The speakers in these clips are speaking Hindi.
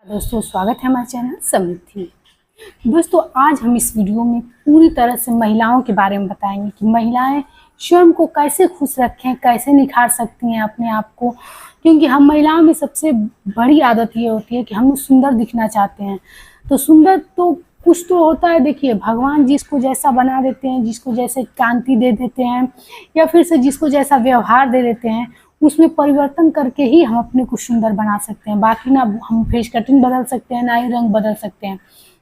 दोस्तों, स्वागत है हमारे चैनल समृद्धि। दोस्तों, आज हम इस वीडियो में पूरी तरह से महिलाओं के बारे में बताएंगे कि महिलाएं स्वयं को कैसे खुश रखें, कैसे निखार सकती हैं अपने आप को। क्योंकि हम महिलाओं में सबसे बड़ी आदत ये होती है कि हम सुंदर दिखना चाहते हैं। तो सुंदर तो कुछ तो होता है, देखिए भगवान जिसको जैसा बना देते हैं, जिसको जैसे कांति दे देते हैं या फिर से जिसको जैसा व्यवहार दे देते हैं, उसमें परिवर्तन करके ही हम अपने को सुंदर बना सकते हैं। बाकी ना हम फेस कटिंग बदल सकते हैं, ना ही रंग बदल सकते हैं।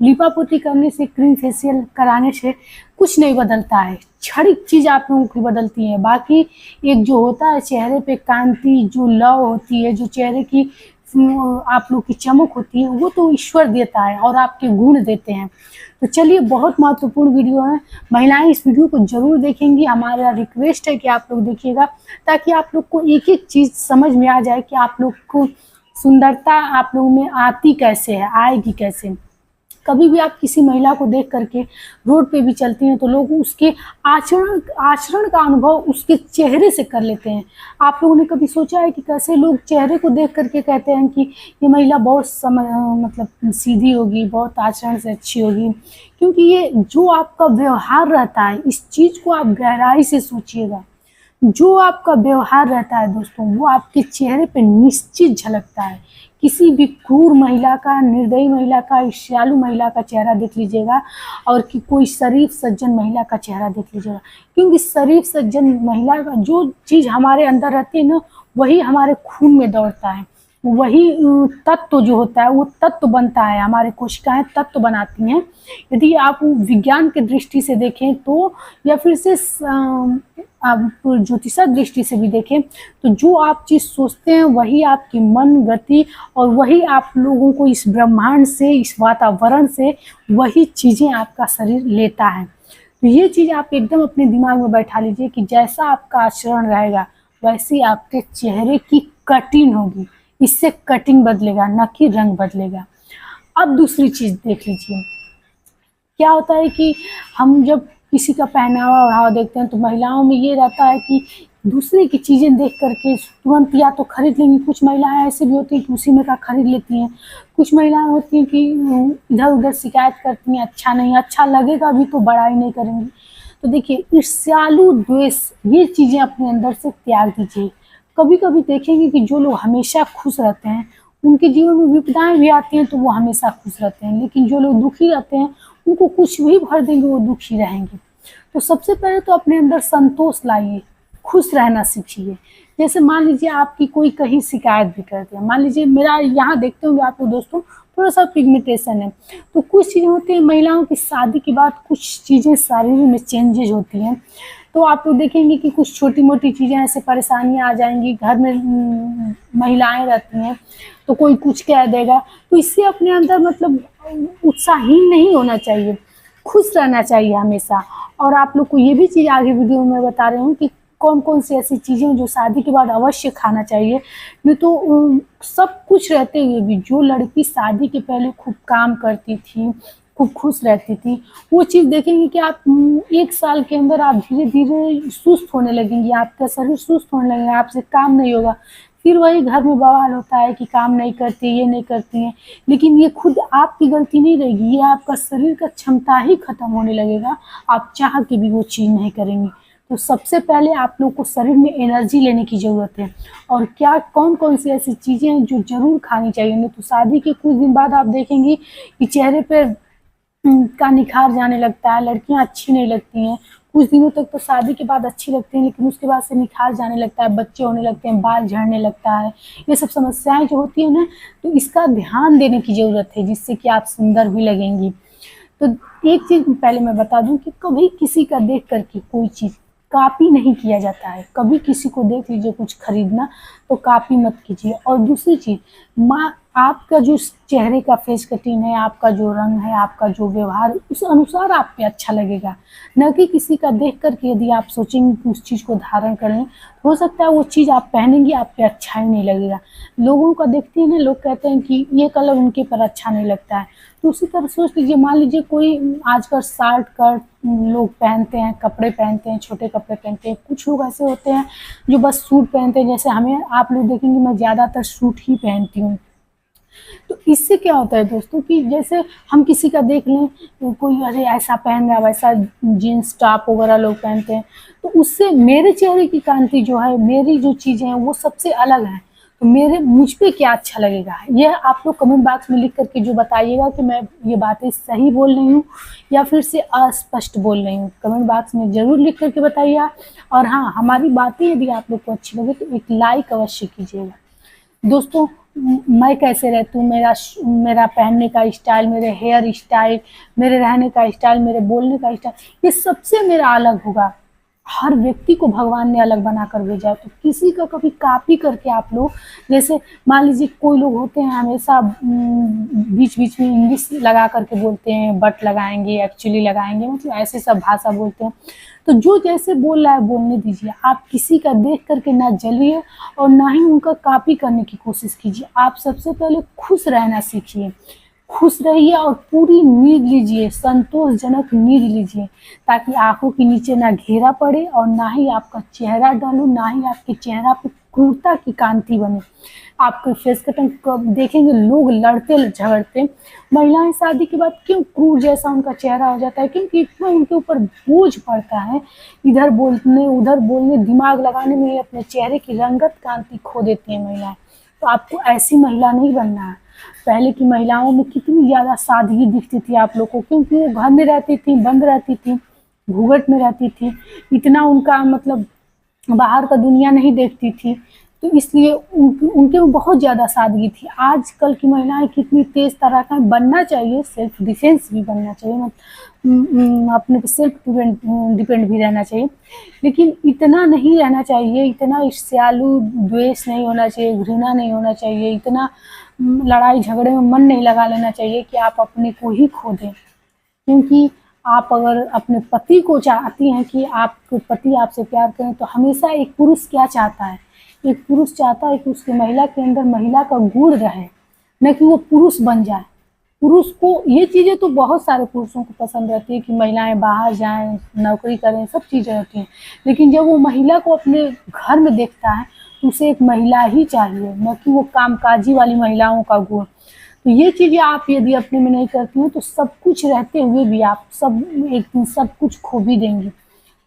लिपा पोती करने से, क्रीम फेशियल कराने से कुछ नहीं बदलता है। क्षणिक चीज़ आप लोगों की बदलती है। बाकी एक जो होता है चेहरे पे कांति, जो लव होती है, जो चेहरे की आप लोग की चमक होती है, वो तो ईश्वर देता है और आपके गुण देते हैं। तो चलिए, बहुत महत्वपूर्ण वीडियो है। महिलाएं इस वीडियो को जरूर देखेंगी। हमारा रिक्वेस्ट है कि आप लोग देखिएगा, ताकि आप लोग को एक एक चीज़ समझ में आ जाए कि आप लोग को सुंदरता आप लोगों में आती कैसे है, आएगी कैसे। कभी भी आप किसी महिला को देख करके रोड पे भी चलती हैं तो लोग उसके आचरण का अनुभव उसके चेहरे से कर लेते हैं। आप लोगों ने कभी सोचा है कि कैसे लोग चेहरे को देख करके कहते हैं कि ये महिला बहुत मतलब सीधी होगी, बहुत आचरण से अच्छी होगी। क्योंकि ये जो आपका व्यवहार रहता है, इस चीज़ को आप गहराई से सोचिएगा। जो आपका व्यवहार रहता है दोस्तों, वो आपके चेहरे पे निश्चित झलकता है। किसी भी क्रूर महिला का, निर्दयी महिला का, ईर्ष्यालु महिला का चेहरा देख लीजिएगा और कि कोई शरीफ सज्जन महिला का चेहरा देख लीजिएगा। क्योंकि शरीफ सज्जन महिला का जो चीज़ हमारे अंदर रहती है ना, वही हमारे खून में दौड़ता है। वही तत्व जो होता है वो तत्व बनता है, हमारे कोशिकाएं तत्व बनाती हैं। यदि आप विज्ञान की दृष्टि से देखें तो, या फिर से आप ज्योतिषा दृष्टि से भी देखें तो, जो आप चीज़ सोचते हैं वही आपकी मन गति और वही आप लोगों को इस ब्रह्मांड से, इस वातावरण से वही चीज़ें आपका शरीर लेता है। तो ये चीज़ आप एकदम अपने दिमाग में बैठा लीजिए कि जैसा आपका आचरण रहेगा वैसी आपके चेहरे की कटिंग होगी। इससे कटिंग बदलेगा, न कि रंग बदलेगा। अब दूसरी चीज़ देख लीजिए, क्या होता है कि हम जब किसी का पहनावा ओढ़ावा देखते हैं तो महिलाओं में ये रहता है कि दूसरे की चीज़ें देख करके तुरंत या तो खरीद लेंगी। कुछ महिलाएं ऐसी भी होती हैं कि उसी में का खरीद लेती हैं। कुछ महिलाएं होती हैं कि इधर उधर शिकायत करती हैं, अच्छा नहीं, अच्छा लगेगा भी तो बड़ाई नहीं करेंगी। तो देखिए, ईर्ष्यालु द्वेष ये चीज़ें अपने अंदर से त्याग दीजिए। कभी कभी देखेंगे कि जो लोग हमेशा खुश रहते हैं, उनके जीवन में विपदाएं भी आती हैं तो वो हमेशा खुश रहते हैं। लेकिन जो लोग दुखी रहते हैं, उनको कुछ भी भर देंगे वो दुखी रहेंगे। तो सबसे पहले तो अपने अंदर संतोष लाइए, खुश रहना सीखिए। जैसे मान लीजिए आपकी कोई कहीं शिकायत भी करती है, मान लीजिए मेरा यहाँ देखते होंगे आप लोग दोस्तों, थोड़ा सा पिगमेंटेशन है। तो कुछ चीज़ें होती हैं महिलाओं की शादी के बाद, कुछ चीज़ें शरीर में चेंजेज होती हैं। तो आप लोग देखेंगे कि कुछ छोटी मोटी चीज़ें ऐसे परेशानियां आ जाएंगी। घर में महिलाएं रहती हैं तो कोई कुछ कह देगा, तो इससे अपने अंदर मतलब उत्साहहीन नहीं होना चाहिए, खुश रहना चाहिए हमेशा। और आप लोग को ये भी चीज़ आगे वीडियो में बता रही हूँ कि कौन कौन सी ऐसी चीज़ें जो शादी के बाद अवश्य खाना चाहिए। नहीं तो सब कुछ रहते हुए भी जो लड़की शादी के पहले खूब काम करती थी, खूब खुश रहती थी, वो चीज़ देखेंगे कि आप 1 साल के अंदर आप धीरे धीरे सुस्त होने लगेंगी, आपका शरीर सुस्त होने लगेगा, आपसे काम नहीं होगा। फिर वही घर में बवाल होता है कि काम नहीं करती, ये नहीं करती हैं। लेकिन ये खुद आपकी गलती नहीं रहेगी, ये आपका शरीर का क्षमता ही खत्म होने लगेगा। आप चाह के भी वो चीज़ नहीं करेंगे। तो सबसे पहले आप लोग को शरीर में एनर्जी लेने की ज़रूरत है। और क्या कौन कौन सी ऐसी चीज़ें हैं जो ज़रूर खानी चाहिए। नहीं तो शादी के कुछ दिन बाद आप देखेंगी कि चेहरे पर का निखार जाने लगता है, लड़कियां अच्छी नहीं लगती हैं। कुछ दिनों तक तो शादी के बाद अच्छी लगती हैं, लेकिन उसके बाद से निखार जाने लगता है, बच्चे होने लगते हैं, बाल झड़ने लगता है। ये सब समस्याएं जो होती है ना, तो इसका ध्यान देने की ज़रूरत है, जिससे कि आप सुंदर भी लगेंगी। तो एक चीज़ पहले मैं बता दूं कि कभी किसी का देख करके कोई चीज़ कॉपी नहीं किया जाता है। कभी किसी को देख लीजिए कुछ खरीदना तो कॉपी मत कीजिए। और दूसरी चीज़, आपका जो चेहरे का फेस कटिंग है, आपका जो रंग है, आपका जो व्यवहार, उस अनुसार आप पे अच्छा लगेगा। न कि किसी का देख करके यदि आप सोचेंगे कि उस चीज़ को धारण कर लें, हो सकता है वो चीज़ आप पहनेंगी आप पे अच्छा ही नहीं लगेगा। लोगों का देखते हैं ना, लोग कहते हैं कि ये कलर उनके पर अच्छा नहीं लगता है। तो उसी तरह सोच लीजिए, मान लीजिए कोई आजकल शर्ट कट लोग पहनते हैं, कपड़े पहनते हैं, छोटे कपड़े पहनते हैं। कुछ लोग ऐसे होते हैं जो बस सूट पहनते हैं। जैसे हमें आप लोग देखेंगे मैं ज़्यादातर सूट ही पहनती हूँ। तो इससे क्या होता है दोस्तों कि जैसे हम किसी का देख लें, कोई अरे ऐसा पहन रहा है, वैसा जीन्स टॉप वगैरह लोग पहनते हैं, तो उससे मेरे चेहरे की कांति जो है, मेरी जो चीज़ें हैं वो सबसे अलग है। तो मेरे मुझ पे क्या अच्छा लगेगा, ये आप लोग कमेंट बॉक्स में लिख करके जो बताइएगा कि मैं ये बातें सही बोल रही हूँ या फिर से अस्पष्ट बोल रही हूँ, कमेंट बॉक्स में ज़रूर लिख करके बताइए। और हाँ, हमारी बातें यदि आप लोग को अच्छी लगे तो एक लाइक अवश्य कीजिएगा। दोस्तों, मैं कैसे रहती हूँ, मेरा पहनने का स्टाइल, मेरे हेयर स्टाइल, मेरे रहने का स्टाइल, मेरे बोलने का स्टाइल, ये सबसे मेरा अलग होगा। हर व्यक्ति को भगवान ने अलग बना कर भेजा है, तो किसी का कभी कॉपी करके आप लोग, जैसे मान लीजिए कोई लोग होते हैं हमेशा बीच बीच में इंग्लिश लगा करके बोलते हैं, बट लगाएंगे, एक्चुअली लगाएंगे, मतलब ऐसे सब भाषा बोलते हैं। तो जो जैसे बोल रहा है बोलने दीजिए, आप किसी का देख करके ना जलिए और ना ही उनका कॉपी करने की कोशिश कीजिए। आप सबसे पहले खुश रहना सीखिए, खुश रहिए और पूरी नींद लीजिए, संतोषजनक नींद लीजिए, ताकि आंखों के नीचे ना घेरा पड़े और ना ही आपका चेहरा ढले, ना ही आपके चेहरा पे क्रूरता की कांति बने। आपके फेस कटिंग देखेंगे लोग लड़ते झगड़ते, महिलाएं शादी के बाद क्यों क्रूर जैसा उनका चेहरा हो जाता है, क्योंकि इतना उनके ऊपर बोझ पड़ता है, इधर बोलने उधर बोलने, दिमाग लगाने में अपने चेहरे की रंगत कांति खो देती है महिलाएं। तो आपको ऐसी महिला नहीं बनना है। पहले की महिलाओं में कितनी ज़्यादा सादगी दिखती थी आप लोग को, क्योंकि वो घर में रहती थी, बंद रहती थी, घूंघट में रहती थी, इतना उनका मतलब बाहर का दुनिया नहीं देखती थी, तो इसलिए उनके में बहुत ज़्यादा सादगी थी। आजकल की महिलाएं कितनी तेज़ तर्राका बनना चाहिए, सेल्फ डिफेंस भी बनना चाहिए, अपने पे सेल्फ डिपेंड भी रहना चाहिए, लेकिन इतना नहीं रहना चाहिए, इतना ईर्ष्यालु द्वेष नहीं होना चाहिए, घृणा नहीं होना चाहिए, इतना लड़ाई झगड़े में मन नहीं लगा लेना चाहिए कि आप अपने को ही खो दें। क्योंकि आप अगर अपने पति को चाहती हैं कि आपके पति आपसे प्यार करें, तो हमेशा एक पुरुष क्या चाहता है, एक पुरुष चाहता है कि उसके महिला के अंदर महिला का गुण रहे, न कि वो पुरुष बन जाए। पुरुष को ये चीज़ें तो बहुत सारे पुरुषों को पसंद रहती है कि महिलाएं बाहर जाएं, नौकरी करें, सब चीज़ें होती हैं, लेकिन जब वो महिला को अपने घर में देखता है तो उसे एक महिला ही चाहिए, न कि वो कामकाजी वाली महिलाओं का गुण। तो ये चीज़ें आप यदि अपने में नहीं करती हो तो सब कुछ रहते हुए भी आप एक दिन सब कुछ खो भी देंगी।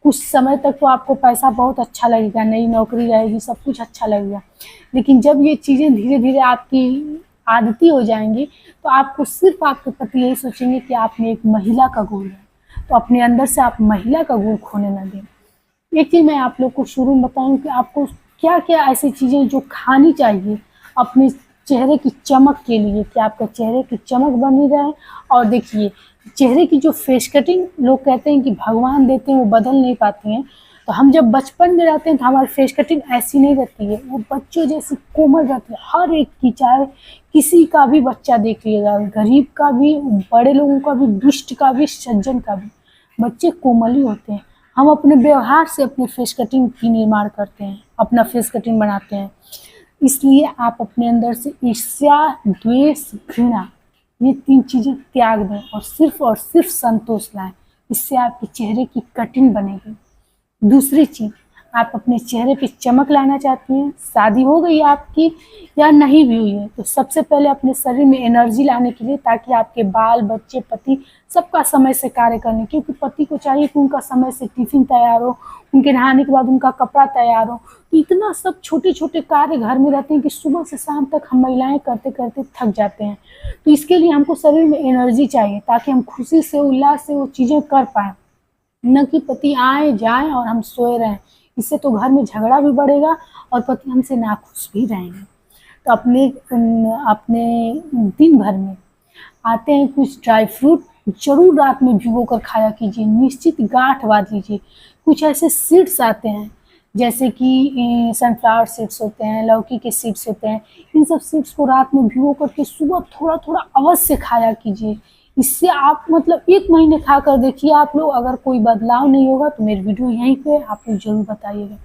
कुछ समय तक तो आपको पैसा बहुत अच्छा लगेगा, नई नौकरी रहेगी, सब कुछ अच्छा लगेगा, लेकिन जब ये चीज़ें धीरे धीरे आपकी आदती हो जाएंगी तो आपको सिर्फ आपके पति यही सोचेंगे कि आपने एक महिला का गुण है, तो अपने अंदर से आप महिला का गुण खोने न दें। एक चीज़ मैं आप लोग को शुरू में बताऊँ कि आपको क्या क्या ऐसी चीज़ें जो खानी चाहिए अपने चेहरे की चमक के लिए, कि आपका चेहरे की चमक बनी रहे। और देखिए, चेहरे की जो फेस कटिंग लोग कहते हैं कि भगवान देते हैं, वो बदल नहीं पाती हैं। तो हम जब बचपन में रहते हैं तो हमारी फेस कटिंग ऐसी नहीं रहती है, वो बच्चों जैसी कोमल रहती है। हर एक की, चाहे किसी का भी बच्चा देख लीजिएगा, गरीब का भी, बड़े लोगों का भी, दुष्ट का भी, सज्जन का भी, बच्चे कोमल ही होते हैं। हम अपने व्यवहार से अपने फेस कटिंग की निर्माण करते हैं, अपना फेस कटिंग बनाते हैं। इसलिए आप अपने अंदर से ईर्ष्या, द्वेष, घृणा, ये 3 चीज़ें त्याग दें और सिर्फ संतोष लाएं। इससे आपके चेहरे की कटिंग बनेगी। दूसरी चीज़, आप अपने चेहरे पे चमक लाना चाहती हैं, शादी हो गई आपकी या नहीं भी हुई है, तो सबसे पहले अपने शरीर में एनर्जी लाने के लिए, ताकि आपके बाल बच्चे, पति सबका समय से कार्य करने, क्योंकि पति को चाहिए कि उनका समय से टिफिन तैयार हो, उनके नहाने के बाद उनका कपड़ा तैयार हो। तो इतना सब छोटे छोटे कार्य घर में रहते हैं कि सुबह से शाम तक हम महिलाएं करते करते थक जाते हैं। तो इसके लिए हमको शरीर में एनर्जी चाहिए, ताकि हम खुशी से, उल्लास से वो चीज़ें कर पाएँ, न कि पति आए जाएं और हम सोए रहें। इससे तो घर में झगड़ा भी बढ़ेगा और पति हमसे नाखुश भी रहेंगे। तो अपने दिन भर में आते हैं कुछ ड्राई फ्रूट, जरूर रात में भिगो कर खाया कीजिए, निश्चित गांठ बांध लीजिए। कुछ ऐसे सीड्स आते हैं, जैसे कि सनफ्लावर सीड्स होते हैं, लौकी के सीड्स होते हैं, इन सब सीड्स को रात में भिगो करके सुबह थोड़ा थोड़ा अवश्य खाया कीजिए। इससे आप मतलब 1 महीने खा कर देखिए आप लोग, अगर कोई बदलाव नहीं होगा तो मेरी वीडियो यहीं पे आप लोग जरूर बताइएगा।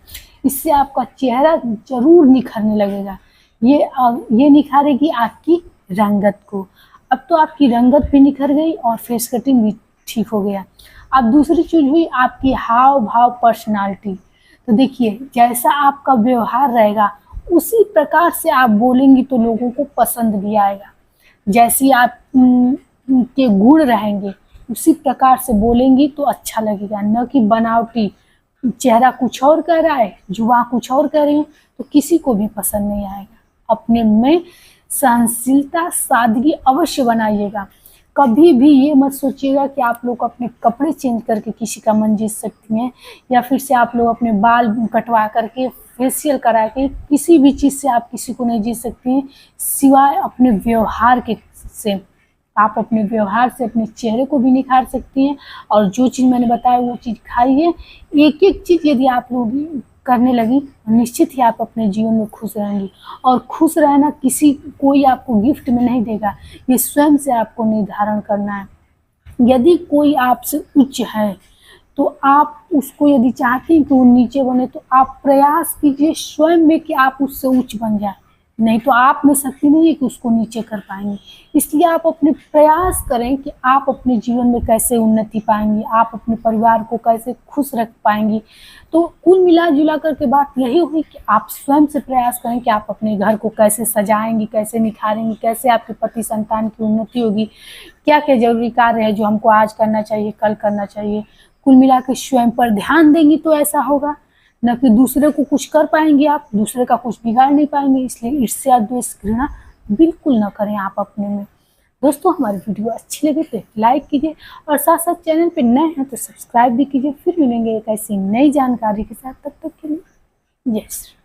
इससे आपका चेहरा जरूर निखरने लगेगा। ये निखारेगी आपकी रंगत को। अब तो आपकी रंगत भी निखर गई और फेस कटिंग भी ठीक हो गया। अब दूसरी चीज़ हुई आपकी हाव भाव, पर्सनालिटी। तो देखिए, जैसा आपका व्यवहार रहेगा उसी प्रकार से आप बोलेंगी तो लोगों को पसंद भी आएगा। जैसी आप के गुण रहेंगे उसी प्रकार से बोलेंगी तो अच्छा लगेगा, न कि बनावटी चेहरा कुछ और कह रहा है, जुबान कुछ और कह रही है, तो किसी को भी पसंद नहीं आएगा। अपने में सहनशीलता, सादगी अवश्य बनाइएगा। कभी भी ये मत सोचिएगा कि आप लोग अपने कपड़े चेंज करके किसी का मन जीत सकती हैं, या फिर से आप लोग अपने बाल कटवा करके, फेशियल करा के किसी भी चीज़ से आप किसी को नहीं जीत सकती हैं, सिवाय अपने व्यवहार के से। आप अपने व्यवहार से अपने चेहरे को भी निखार सकती हैं। और जो चीज़ मैंने बताया वो चीज़ खाइए। एक एक चीज़ यदि आप लोग करने लगी निश्चित ही आप अपने जीवन में खुश रहेंगी। और खुश रहना कोई आपको गिफ्ट में नहीं देगा, ये स्वयं से आपको निर्धारण करना है। यदि कोई आपसे उच्च है तो आप उसको यदि चाहते हैं कि वो नीचे बने, तो आप प्रयास कीजिए स्वयं में कि आप उससे उच्च बन जाए। नहीं तो आप में शक्ति नहीं है कि उसको नीचे कर पाएंगे। इसलिए आप अपने प्रयास करें कि आप अपने जीवन में कैसे उन्नति पाएंगी, आप अपने परिवार को कैसे खुश रख पाएंगी। तो कुल मिला जुला कर के बात यही हुई कि आप स्वयं से प्रयास करें कि आप अपने घर को कैसे सजाएंगी, कैसे निखारेंगी, कैसे आपके पति संतान की उन्नति होगी, क्या क्या जरूरी कार्य है जो हमको आज करना चाहिए, कल करना चाहिए। कुल मिला के स्वयं पर ध्यान देंगी तो ऐसा होगा, न कि दूसरे को कुछ कर पाएंगे, आप दूसरे का कुछ बिगाड़ नहीं पाएंगे। इसलिए ईर्ष्या, द्वेष, घृणा बिल्कुल न करें आप अपने में। दोस्तों हमारी वीडियो अच्छी लगी तो लाइक कीजिए, और साथ साथ चैनल पे नए हैं तो सब्सक्राइब भी कीजिए। फिर मिलेंगे एक ऐसी नई जानकारी के साथ, तब तक के लिए जय श्री राम।